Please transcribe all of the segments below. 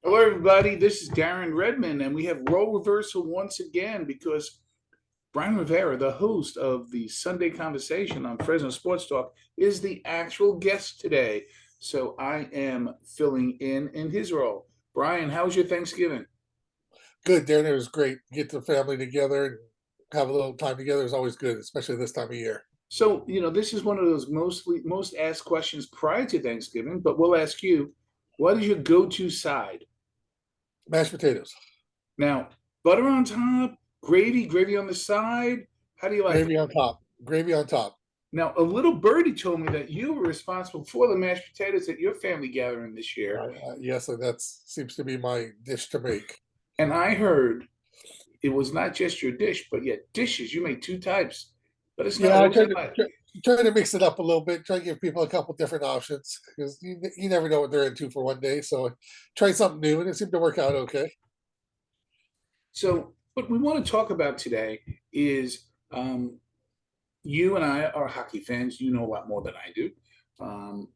Hello, everybody. This is Darren Redmond, and we have role reversal once again because Brian Rivera, the host of the Sunday Conversation on Fresno Sports Talk, is the actual guest today. So I am filling in his role. Brian, how was your Thanksgiving? Good, Darren. It was great. Get the family together and have a little time together is always good, especially this time of year. So, this is one of those most asked questions prior to Thanksgiving, but we'll ask you, what is your go-to side? Mashed potatoes, Now, butter on top, gravy on the side. How do you like it? gravy on top, gravy on top. Now, a little birdie told me that you were responsible for the mashed potatoes at your family gathering this year. Yes, and that seems to be my dish to make. And I heard it was not just your dish, but yet dishes. You made two types. Let us know. Yeah, I What was try it to like? try to mix it up a little bit. Try to give people a couple different options because you never know what they're into for one day. So try something new, and it seemed to work out okay. So, what we want to talk about today is you and I are hockey fans. You know a lot more than I do. Um,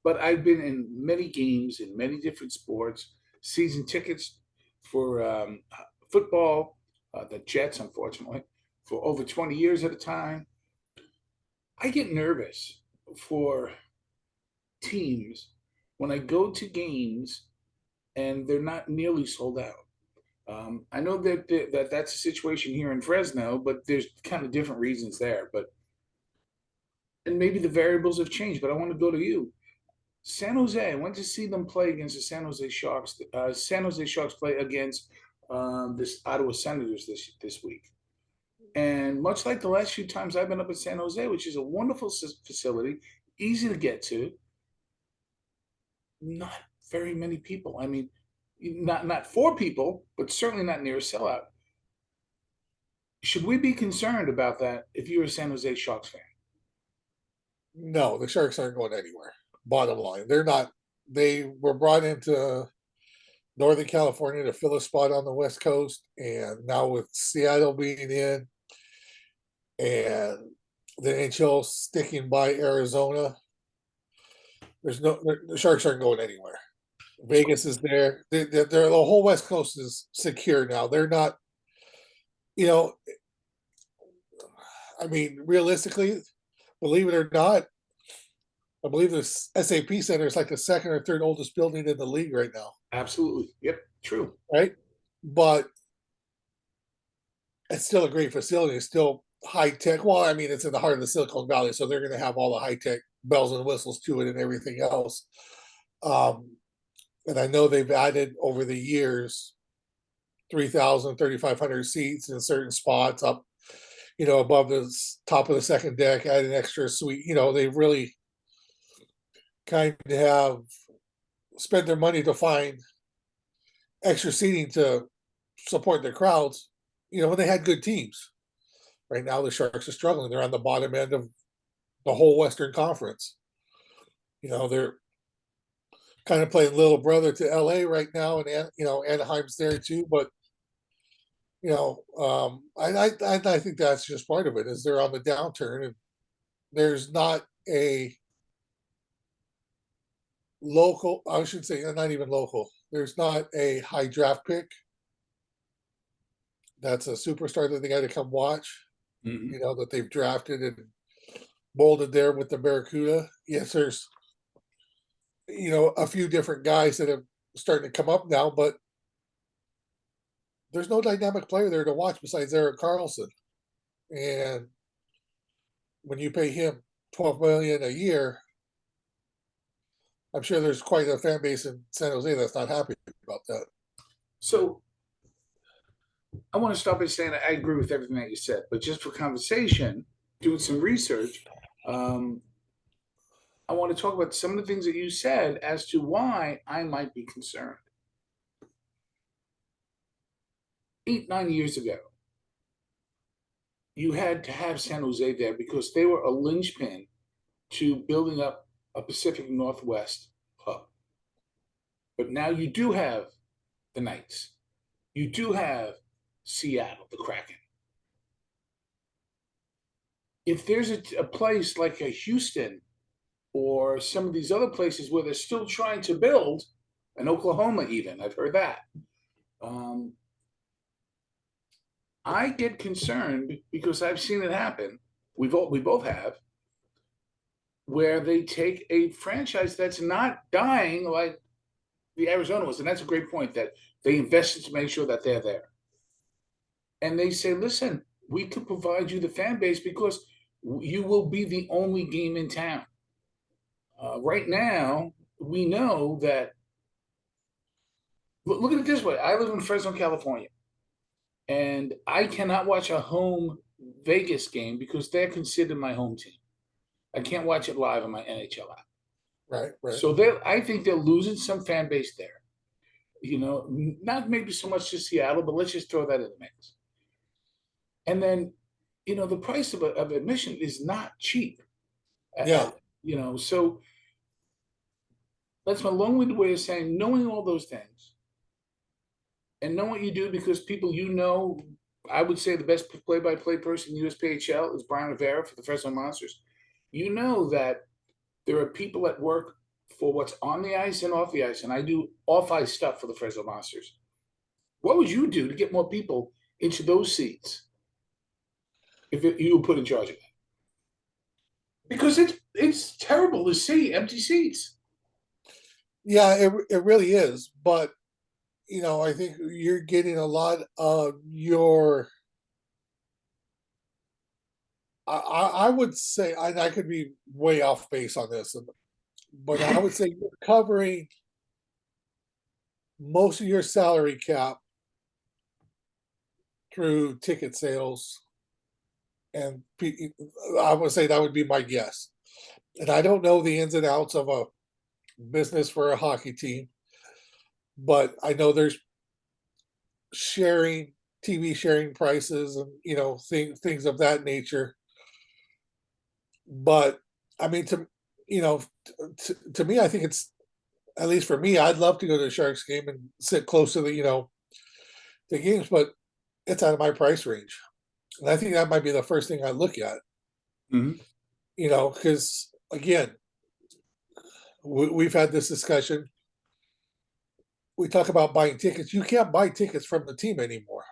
but I've been in many games in many different sports, season tickets for football, the Jets, unfortunately, for over 20 years at a time. I get nervous for teams when I go to games and they're not nearly sold out. I know that that's a situation here in Fresno, but there's kind of different reasons there. But and maybe the variables have changed. But I want to go to you. San Jose. I went to see them play against the San Jose Sharks. San Jose Sharks play against this Ottawa Senators this week. And much like the last few times I've been up in San Jose, which is a wonderful facility, easy to get to, not very many people. I mean, not four people, but certainly not near a sellout. Should we be concerned about that if you're a San Jose Sharks fan? No, the Sharks aren't going anywhere. Bottom line, they're not. They were brought into Northern California to fill a spot on the West Coast, and now with Seattle being in and the NHL sticking by Arizona, there's no the Sharks aren't going anywhere. Vegas is there. The whole West Coast is secure now. They're not. You know, I mean, realistically, believe it or not, I believe this SAP Center is like the second or third oldest building in the league right now. Absolutely. Yep. True. Right, but it's still a great facility. It's still high tech. Well, I mean, it's in the heart of the Silicon Valley, so they're going to have all the high tech bells and whistles to it and everything else. Um, and I know they've added over the years 3,000, 3,500 seats in certain spots up, above the top of the second deck, add an extra suite. They've really kind of have spent their money to find extra seating to support their crowds, when they had good teams. Right now, the Sharks are struggling. They're on the bottom end of the whole Western Conference. They're kind of playing little brother to LA right now, and Anaheim's there too. But I think that's just part of it. Is they're on the downturn, and there's not a local. I should say not even local. There's not a high draft pick. That's a superstar that they got to come watch. Mm-hmm. That they've drafted and molded there with the Barracuda. Yes, there's a few different guys that have starting to come up now, but there's no dynamic player there to watch besides Eric Carlson. And when you pay him $12 million a year, I'm sure there's quite a fan base in San Jose that's not happy about that. So I want to stop by saying I agree with everything that you said, but just for conversation, doing some research, um, I want to talk about some of the things that you said as to why I might be concerned. 8, 9 years ago, you had to have San Jose there because they were a linchpin to building up a Pacific Northwest hub. But now you do have the Knights. You do have Seattle, the Kraken. If there's a place like a Houston or some of these other places where they're still trying to build, in Oklahoma even. I've heard that. Um, I get concerned because I've seen it happen. We both have, where they take a franchise that's not dying like the Arizona was, and that's a great point that they invested to make sure that they're there. And they say, listen, we could provide you the fan base because you will be the only game in town. Right now, we know that. Look at it this way: I live in Fresno, California, and I cannot watch a home Vegas game because they're considered my home team. I can't watch it live on my NHL app. Right, right. So they, I think they're losing some fan base there. You know, not maybe so much to Seattle, but let's just throw that in the mix. And then, the price of admission is not cheap. Yeah, So that's my long-winded way of saying, knowing all those things and know what you do because people I would say the best play-by-play person in USPHL is Brian Rivera for the Fresno Monsters. You know that there are people that work for what's on the ice and off the ice, and I do off-ice stuff for the Fresno Monsters. What would you do to get more people into those seats if you were put in charge of it? Because it's terrible to see empty seats. yeah, it really is. But I think you're getting a lot of your. I would say I could be way off base on this, but I would say you're covering most of your salary cap through ticket sales, and I would say that would be my guess. And I don't know the ins and outs of a business for a hockey team, but I know there's sharing TV sharing prices and things of that nature. But I mean, to me, I think it's, at least for me, I'd love to go to a Sharks game and sit close to the games, but it's out of my price range, and I think that might be the first thing I look at. Mm-hmm. Because again, we've had this discussion. We talk about buying tickets. You can't buy tickets from the team anymore,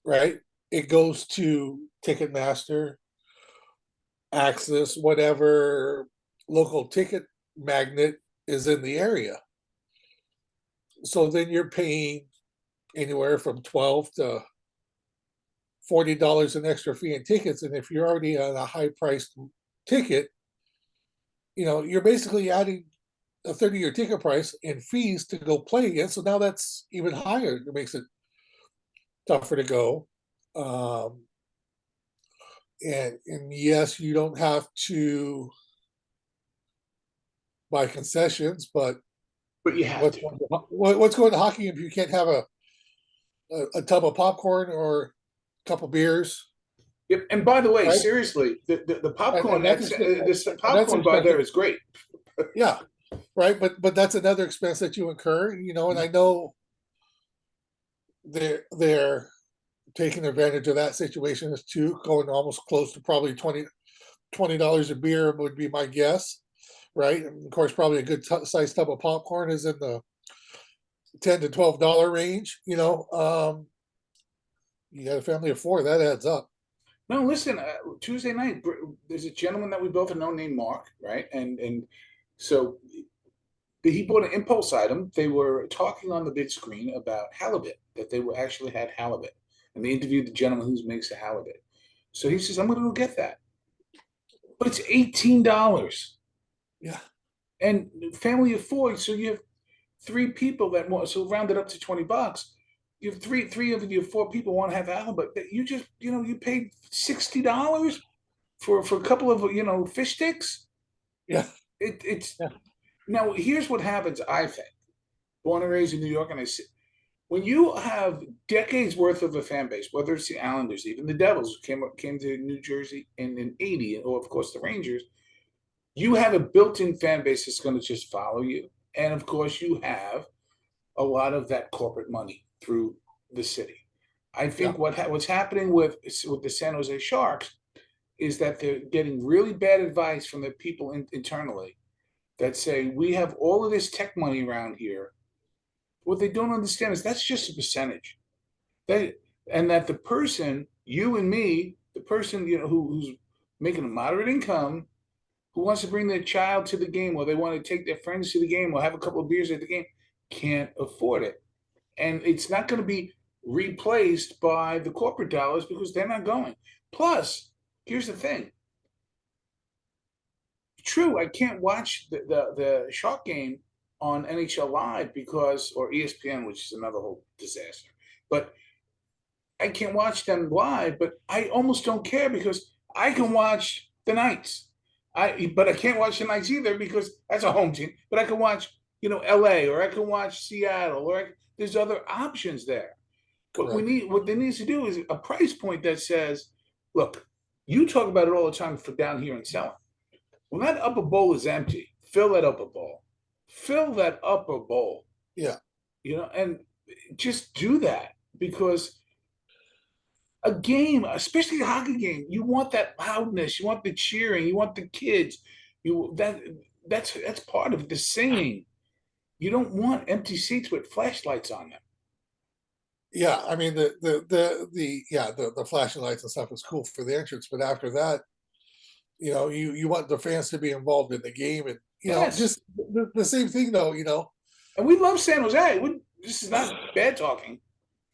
right? It goes to Ticketmaster, Access, whatever local ticket magnet is in the area. So then you're paying anywhere from $12 to $40 an extra fee in tickets, and if you're already on a high priced ticket, you're basically adding a 30-year ticket price and fees to go play again. So now that's even higher. It makes it tougher to go. And yes, you don't have to buy concessions, but But you have what's to. going to, what's going to hockey if you can't have a tub of popcorn or a couple beers, Yep. And by the way, right? seriously, the popcorn And that's this and that's popcorn bar there expensive. is great. Yeah, right. But that's another expense that you incur, and I know they're taking advantage of that situation is too, going almost close to probably $20 a beer would be my guess, right? And of course, probably a good size tub of popcorn is in the $10 to $12 range. You got a family of four, that adds up. No, listen. Tuesday night, there's a gentleman that we both know named Mark, right? And so he bought an impulse item. They were talking on the big screen about halibut, that they were actually had halibut, and they interviewed the gentleman who makes the halibut. So he says, "I'm going to go get that," but it's $18, Yeah, and family of four. So you have three people that want. So round it up to $20. You have three of your four people want to have halibut. You just you paid $60 for a couple of fish sticks. yeah, It's yeah, now here's what happens. I think, born and raised in New York, and I see when you have decades worth of a fan base, whether it's the Islanders, even the Devils came to New Jersey in '80, or of course the Rangers, you have a built-in fan base that's going to just follow you, and of course you have a lot of that corporate money through the city. I yeah, think what's happening with the San Jose Sharks is that they're getting really bad advice from the people internally that say we have all of this tech money around here. what they don't understand is that's just a percentage. That and that the person, you and me, the person who's making a moderate income, who wants to bring their child to the game, or they want to take their friends to the game, or have a couple of beers at the game, can't afford it, and it's not going to be replaced by the corporate dollars because they're not going. Plus, here's the thing. True, I can't watch the Shark game on NHL Live because, or ESPN, which is another whole disaster. But I can't watch them live, but I almost don't care because I can watch the Knights. But I can't watch the Knights either because that's a home team. But I can watch, LA, or I can watch Seattle, there's other options there. Correct. What there needs to do is a price point that says, look, you talk about it all the time for down here in Selma. When that upper bowl is empty, fill that upper bowl. Fill that upper bowl. Yeah. And just do that because a game, especially a hockey game, you want that loudness, you want the cheering, you want the kids. That's part of the singing. You don't want empty seats with flashlights on them. Yeah, I mean the flashing lights and stuff is cool for the entrance, but after that, you want the fans to be involved in the game, and Yes. just the same thing though. And we love San Jose. This is not bad talking.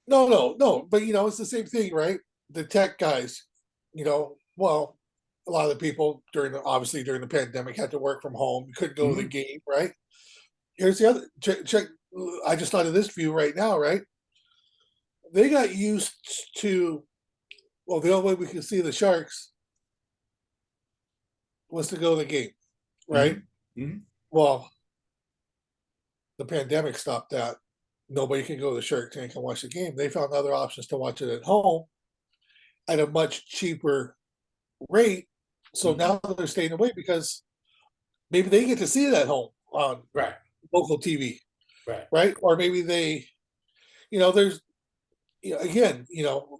No, no, no, but it's the same thing, right? The tech guys, well, a lot of the people obviously during the pandemic had to work from home, couldn't go to the Mm-hmm. game, right? Here's the other check. I just thought of this view right now, right? They got used to, well, the only way we could see the Sharks was to go to the game, right? Mm-hmm. Mm-hmm. Well, the pandemic stopped that. Nobody can go to the Shark Tank and watch the game. They found other options to watch it at home at a much cheaper rate. So Mm-hmm. now they're staying away because maybe they get to see it at home on Right. local TV, Right. right? Or maybe there's, again,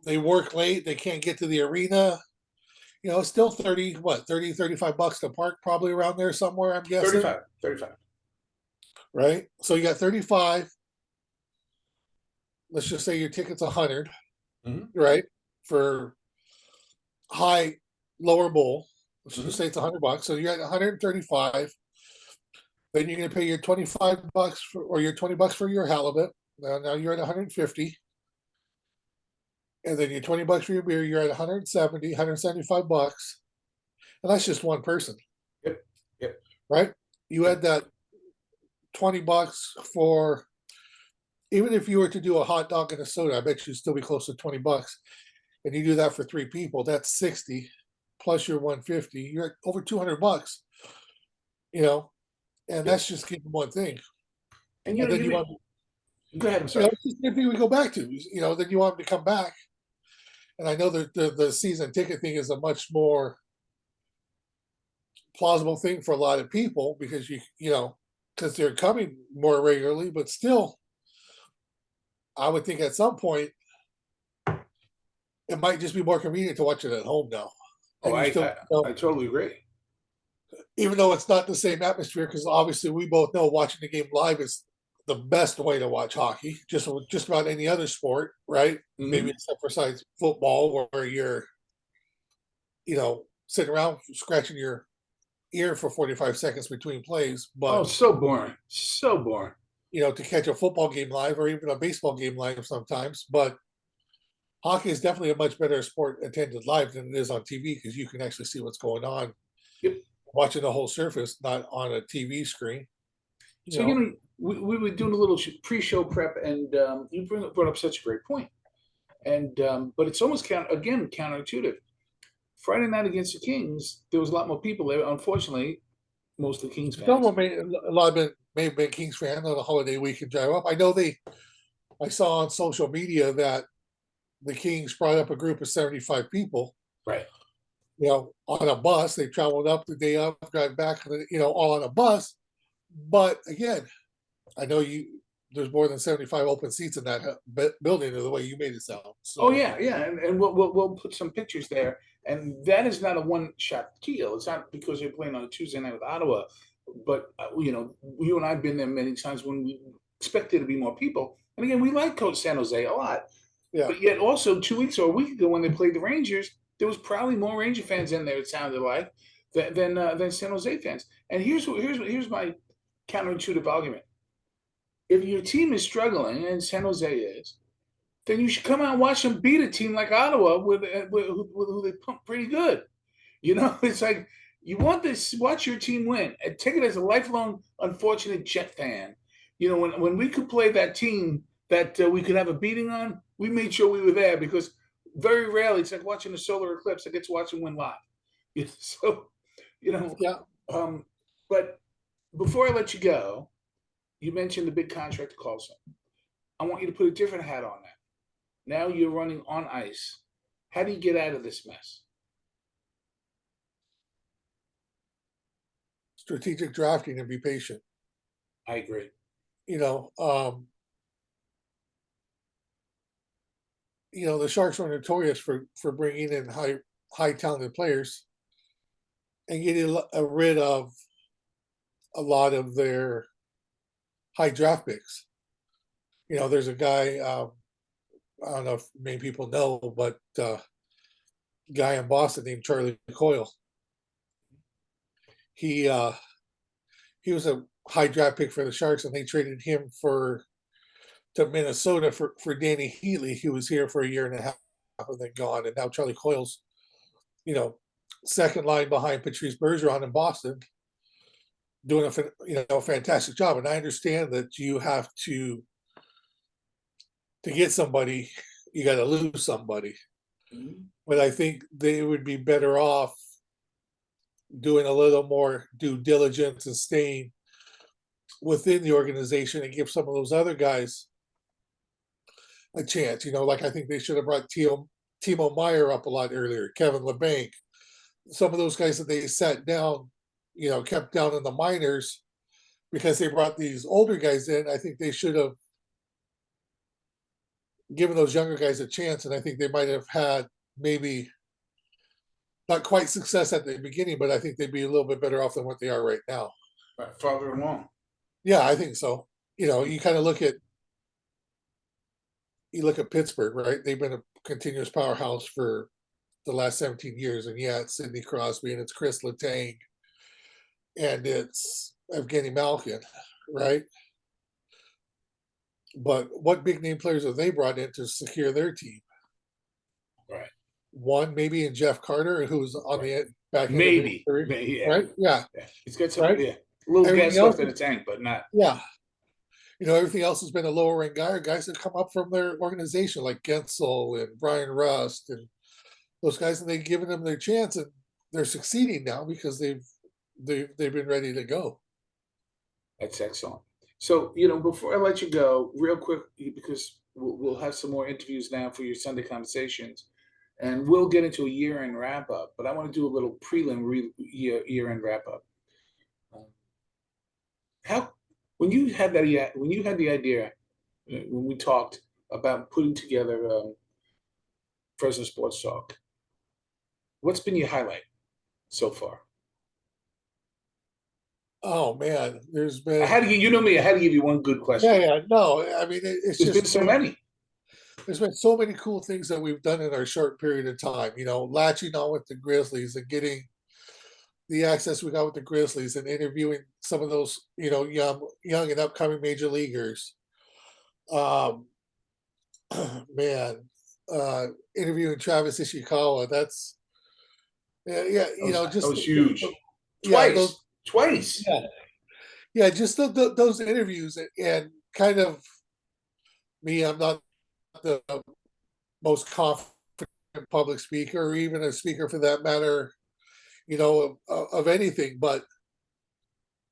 they work late, they can't get to the arena. It's still 35 bucks to park, probably around there somewhere, I'm guessing. 35. 35. Right? So you got 35. Let's just say your ticket's 100, Mm-hmm. right? For high, lower bowl. Let's Mm-hmm. just say it's 100 bucks. So you're at 135. Then you're going to pay your 25 bucks or your 20 bucks for your halibut. Now you're at 150. And then your 20 bucks for your beer, you're at 170, 175 bucks. And that's just one person. Yep. Yep. Right? You add that 20 bucks for, even if you were to do a hot dog and a soda, I bet you'd still be close to 20 bucks. And you do that for 3 people, that's 60 plus your 150. You're at over 200 bucks, and Yep. that's just getting one thing. And And then you want, go ahead. I'm sorry. it's just the thing we go back to, then you want them to come back. And I know that the season ticket thing is a much more plausible thing for a lot of people because because they're coming more regularly, but still, I would think at some point it might just be more convenient to watch it at home now. Oh, And you still, I totally agree. even though it's not the same atmosphere, because obviously we both know watching the game live is the best way to watch hockey, just about any other sport, right? Mm-hmm. Maybe except for besides football, where you're, sitting around scratching your ear for 45 seconds between plays. Oh, But so boring. So boring. to catch a football game live or even a baseball game live sometimes. But hockey is definitely a much better sport attended live than it is on TV because you can actually see what's going on. Yep. Watching the whole surface, not on a TV screen. So we were doing a little pre-show prep, and you brought up such a great point. And but it's almost counterintuitive. Friday night against the Kings, there was a lot more people there. Unfortunately, mostly Kings fans. Someone a lot of may have been Kings fans on a holiday weekend drive up. I saw on social media that the Kings brought up a group of 75 people. Right. On a bus. They traveled up the day up, drive back, all on a bus. But again, I know there's more than 75 open seats in that building, the way you made it sound. So. Oh yeah, yeah, and we'll put some pictures there. And that is not a one-shot deal. It's not because you're playing on a Tuesday night with Ottawa, but you and I've been there many times when we expect there to be more people. And again, we like Coach San Jose a lot. Yeah. But yet also 2 weeks or a week ago when they played the Rangers, there was probably more Ranger fans in there, it sounded like, than San Jose fans. And here's my counterintuitive argument. If your team is struggling, and San Jose is, then you should come out and watch them beat a team like Ottawa with who they pump pretty good. You know, it's like you want this, watch your team win. And take it as a lifelong unfortunate Jet fan. You know, when we could play that team that we could have a beating on, we made sure we were there because very rarely it's like watching a solar eclipse. I get to watch them win live. So, you know, Yeah. But before I let you go, you mentioned the big contract to Carlson. I want you to put a different hat on that. Now you're running on ice. How do you get out of this mess? Strategic drafting and be patient. I agree. You know, the Sharks are notorious for bringing in high talented players and getting rid of a lot of their high draft picks. There's a guy, I don't know if many people know, but guy in Boston named Charlie Coyle. He was a high draft pick for the Sharks, and they traded him to Minnesota for Danny Heatley, who was here for a year and a half and then gone. And now Charlie Coyle's, second line behind Patrice Bergeron in Boston, doing a fantastic job. And I understand that you have to get somebody, you got to lose somebody. Mm-hmm. But I think they would be better off doing a little more due diligence and staying within the organization and give some of those other guys a chance. Like I think they should have brought Timo Meyer up a lot earlier, Kevin LeBanc, some of those guys that they sat down, kept down in the minors because they brought these older guys in. I think they should have given those younger guys a chance, and I think they might have had maybe not quite success at the beginning, but I think they'd be a little bit better off than what they are right now. Right, farther along. Yeah, I think so. You kind of look at Pittsburgh, right? They've been a continuous powerhouse for the last 17 years, and yeah, it's Sidney Crosby and it's Chris Letang and it's Evgeny Malkin, right? But what big name players have they brought in to secure their team? Right. One maybe in Jeff Carter, who's on the back end maybe, of his career, yeah. Right? Yeah. He's got some a little gas left in the tank, but not. Yeah. Everything else has been a lower rank guy, or guys that come up from their organization like Gensel and Brian Rust and those guys, and they've given them their chance, and they're succeeding now because they've been ready to go. That's excellent. So, before I let you go, real quick, because we'll have some more interviews now for your Sunday conversations, and we'll get into a year-end wrap-up. But I want to do a little prelim year-end wrap-up. When you had the idea, when we talked about putting together Fresno Sports Talk, what's been your highlight so far? Oh man, there's been. I had to give you one good question. Yeah. No, I mean there's been so many. There's been so many cool things that we've done in our short period of time. Latching on with the Grizzlies and getting the access we got with the Grizzlies and interviewing some of those, young and upcoming major leaguers. Interviewing Travis Ishikawa. That's that was huge. Twice. Yeah. Just those interviews and kind of me. I'm not the most confident public speaker, or even a speaker for that matter, of anything. But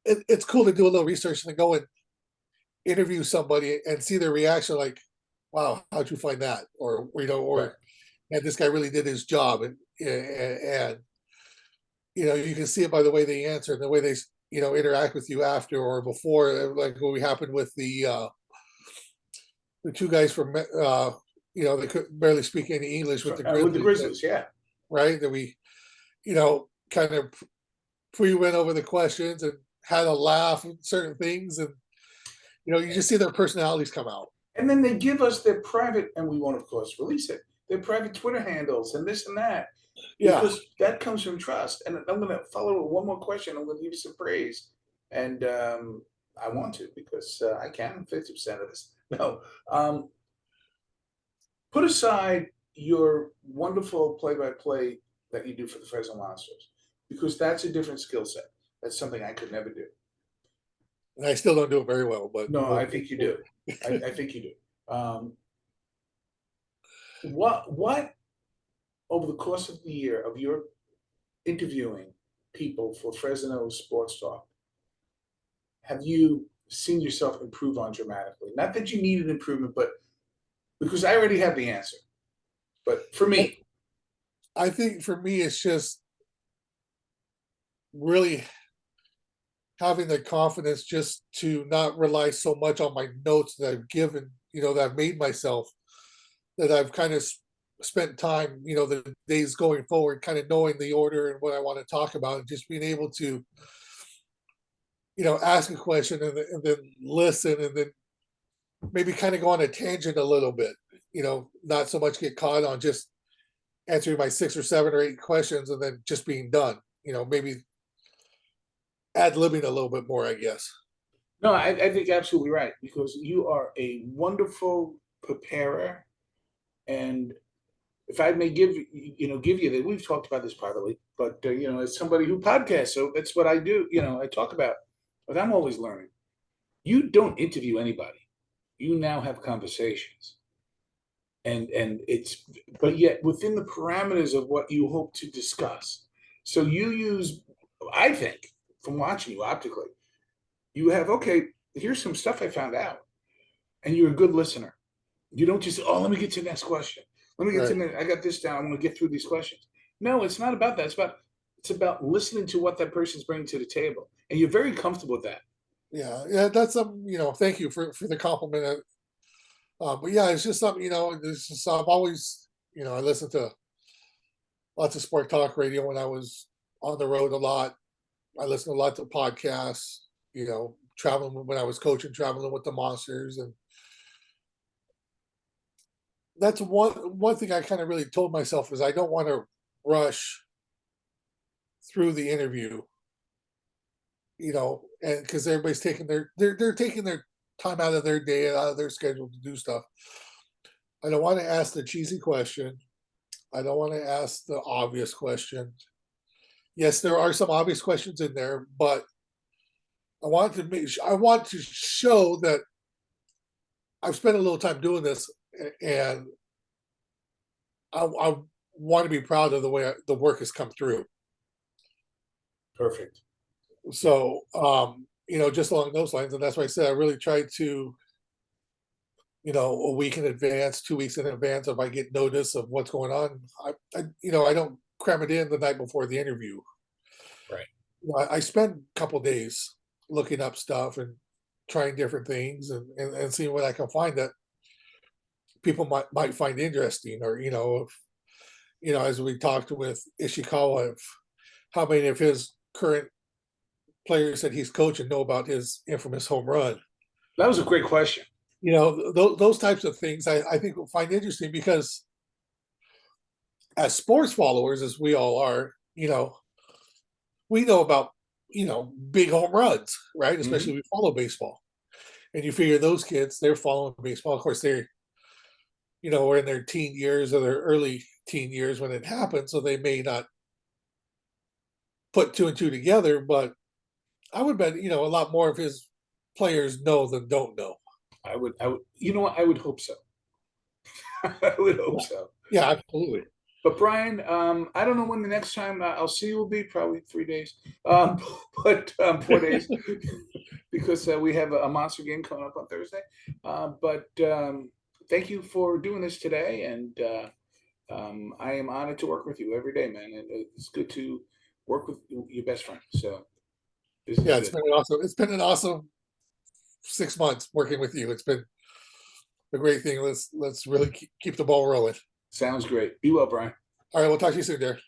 it's cool to do a little research and go and interview somebody and see their reaction. Like, wow, how'd you find that? Or and this guy really did his job, and you can see it by the way they answer and the way they interact with you after or before, like what happened with the two guys from they couldn't barely speak any English with the Grizzlies, yeah, right, that we kind of pre-went over the questions and had a laugh at certain things, and You just see their personalities come out. And then they give us their private, and we won't, of course, release it, their private Twitter handles and this and that, Yeah, because that comes from trust. And I'm going to follow with one more question. I'm going to give you some praise. And I want to, because I can 50% of this. No. Put aside your wonderful play by play that you do for the Fresno Monsters, because that's a different skill set. That's something I could never do. and I still don't do it very well, but No, I think you do. I think you do. What over the course of the year of your interviewing people for Fresno Sports Talk have you seen yourself improve on dramatically? Not that you need an improvement, but because I already have the answer. But for me, I think for me, it's just really having the confidence just to not rely so much on my notes that I've given, that I've made myself, that I've kind of spent time, the days going forward, kind of knowing the order and what I want to talk about, and just being able to, ask a question and then listen and then maybe kind of go on a tangent a little bit, not so much get caught on just answering my 6 or 7 or 8 questions and then just being done, maybe ad-libbing a little bit more, I guess. no, I think absolutely right, because you are a wonderful preparer. And if I may give you that, we've talked about this privately, but as somebody who podcasts, so that's what I do. I talk about, but I'm always learning. You don't interview anybody. You now have conversations, and it's, but yet within the parameters of what you hope to discuss. So you use, I think, from watching you optically, you have, okay, here's some stuff I found out, and you're a good listener. You don't just, oh, let me get to the next question. Let me get to Right. the, I got this down. I'm going to get through these questions. No, it's not about that. It's about listening to what that person's bringing to the table, and you're very comfortable with that. Yeah, yeah, that's thank you for the compliment. But yeah, it's just something, it's just I've always, I listened to lots of sport talk radio when I was on the road a lot. I listened to lots of podcasts, traveling when I was coaching, traveling with the monsters. And that's one thing I kind of really told myself is I don't want to rush through the interview, and because everybody's taking they're taking their time out of their day and out of their schedule to do stuff. I don't want to ask the cheesy question. I don't want to ask the obvious question. Yes, there are some obvious questions in there, but I want to show that I've spent a little time doing this, and I want to be proud of the way the work has come through. Perfect. So, just along those lines, and that's why I said I really try to, a week in advance, 2 weeks in advance, if I get notice of what's going on, I don't cram it in the night before the interview. Right. I spend a couple days looking up stuff and trying different things and seeing what I can find that people might find interesting, or if, as we talked with Ishikawa, how many of his current players that he's coaching know about his infamous home run. That was a great question. Those types of things I think we'll find interesting, because as sports followers, as we all are, we know about big home runs, right? Especially Mhm. we follow baseball, and you figure those kids, they're following baseball. Of course, they're were in their teen years or their early teen years when it happened, so they may not put two and two together. But I would bet a lot more of his players know than don't know. I would, what? I would hope so. I would hope Yeah, so. yeah, absolutely. But Brian, I don't know when the next time I'll see you will be. Probably 3 days, but 4 days, because we have a monster game coming up on Thursday. But thank you for doing this today, and I am honored to work with you every day, man. And it's good to work with your best friend. So this is Yeah, good. it's been an awesome 6 months working with you. It's been a great thing. Let's really keep the ball rolling. Sounds great. Be well, Brian. All right, we'll talk to you soon, Derek.